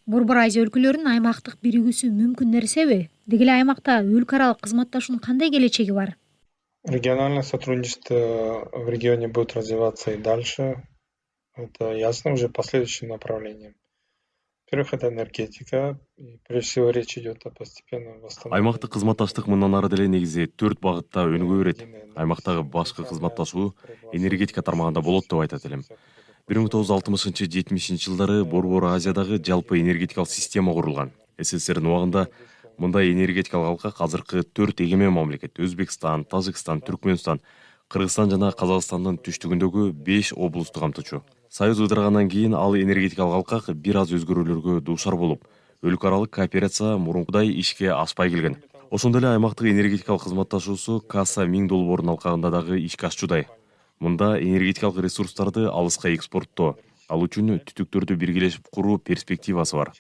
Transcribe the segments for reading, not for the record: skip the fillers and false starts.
Борбор Азия өлкөлөрүнүн аймактык биригүүсү мүмкүн нерсеби? Деги эле аймакта өлкө аралык кызматташуунун кандай келечеги бар? Региональное сотрудничество в регионе будет развиваться и дальше. Это ясно уже по следующим направлениям. Во-первых, это энергетика. И прежде всего речь идет о постепенном восстановлении. Аймактык кызматташтык мындан ары деле негизи 4 багытта өнүгө берет. Аймактагы башкы кызматташуу энергетика тармагында болот деп айтат элем. 1960-70 жылдары Борбор Азиядагы жалпы энергетикалык система курулган. СССРдин убагында мындай энергетикалык алкак азыркы 4 эгемен мамлекет — Өзбекстан, Тажикстан, Түркмөнстан, Кыргызстан жана Казакстандын түштүгүндөгү 5 облусту камтычу. Союз ыдыргандан кийин ал энергетикалык алкак бир аз өзгөрүүлөргө дуушар болуп, өлкө аралык кооперация мурункудай ишке ашпай келген. Ошондой эле аймактык энергетикалык кызматташуусу Каса 1000 долбоордун алкагында дагы ишке ашчудай. Мында энергетикалык ресурстарды алыска экспорттоо, ал үчүн түтүктөрдү биргелешип куруу перспективасы бар.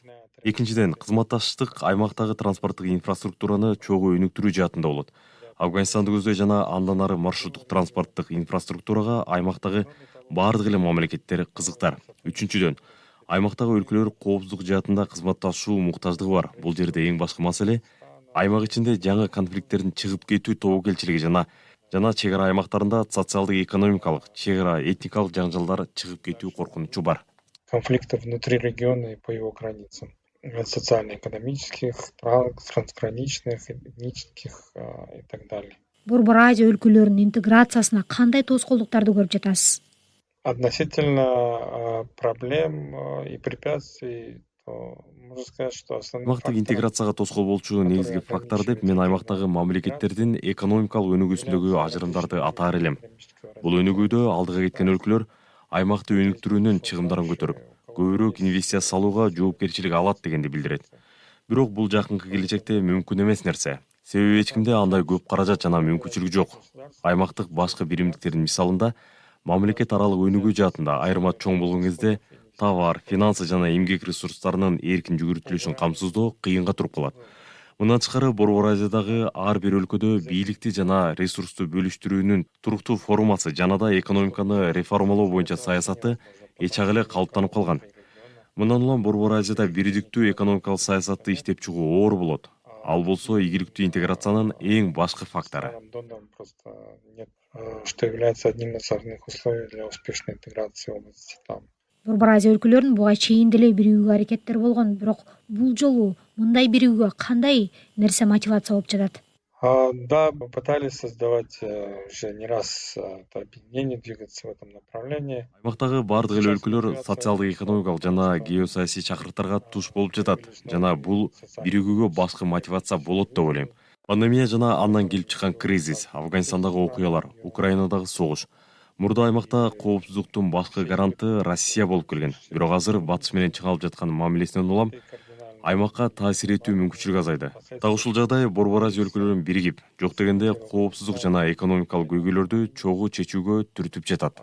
Экинчиден, кызматташтык аймактагы транспорттук инфраструктураны чогуу өнүктүрүү жаатында болот. Афганистанды көздөй жана андан ары маршруттук транспорттук инфраструктурага аймактагы бардык эле мамлекеттер кызыктар. Үчүнчүдөн, аймактагы өлкөлөр коопсуздук жаатында кызматташуу муктаждыгы бар. Бул жерде эң башкы маселе аймак ичинде жаңы конфликттердин чыгып кетүү тобокелчилиги жана чек ара аймактарында социалдык экономикалык, чек ара этникалык жаңжалдар чыгып кетүү коркунучу бар. Конфликтов внутри региона и по его границам. Социально-экономических, трансграничных, этнических и так далее. Борбор Азия өлкөлөрүнүн интеграциясына кандай тоскоолдуктарды көрүп жатасыз? Относительно проблем и препятствий, то можно сказать, что основным Аймактык интеграцияга тоскоол болчу негизги фактор деп мен аймактагы мамлекеттердин экономикалык өнүгүүсүндөгү ажырымдарды атаар элем. Бул өнүгүүдө алдыга кеткен өлкөлөр аймакты өнүктүрүүнүн чыгымдарын көтөрүп, көбүрөөк инвестиция салууга жоопкерчилик алат дегенди билдирет. Бирок бул жакынкы келечекте мүмкүн эмес нерсе. Себеби эч кимде андай көп каражат жана мүмкүнчүлүк жок. Аймактык башкы биримдиктердин мисалында мамлекет аралык өнүгүү жаатында айырма чоң болгон кезде товар, финансы жана эмгек ресурстарынын эркин жүгүртүлүшүн камсыздоо кыйынга туруп калат. Мындан тышкары Борбор Азиядагы ар бир өлкөдө бийликти жана ресурсту бөлүштүрүүнүн туруктуу формасы жана да экономиканы реформалоо боюнча саясаты эч ак эле калыптанып калган. Мындан улам Борбор Азияда бирдиктүү экономикалык саясатты иштеп чыгуу оор болот. Ал болсо ийгиликтүү интеграциянын эң башкы фактору. Что является одним из основных условий для успешной интеграции в области там. Борбор Азия өлкөлөрүнүн буга чейин деле биригүүгө аракеттер болгон, бирок бул жолу мындай биригүүгө кандай нерсе мотивация болуп жатат? Да, мы пытались создавать уже не раз объединение, двигаться в этом направлении. Аймактагы бардык эле өлкөлөр социалдык экономикалык жана геосаясий чакырыктарга туш болуп жатат жана бул биригүүгө башкы мотивация болот деп ойлойм. Пандемия жана андан келип чыккан кризис, Афганистандагы окуялар, Украинадагы согуш. Мурда аймакта коопсуздуктун башкы гаранты Россия болуп келген. Бирок азыр батыш менен чыңалып жаткан мамилесинен улам аймакка таасир этүү мүмкүнчүлүк азайды. Так ушул жагдай Борбор Азия өлкөлөрүн биригип, жок дегенде коопсуздук жана экономикалык көйгөйлөрдү чогуу чечүүгө түртүп жатат.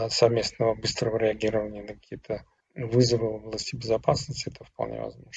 Совместного быстрого реагирования на какие-то вызовы в области безопасности — это вполне возможно.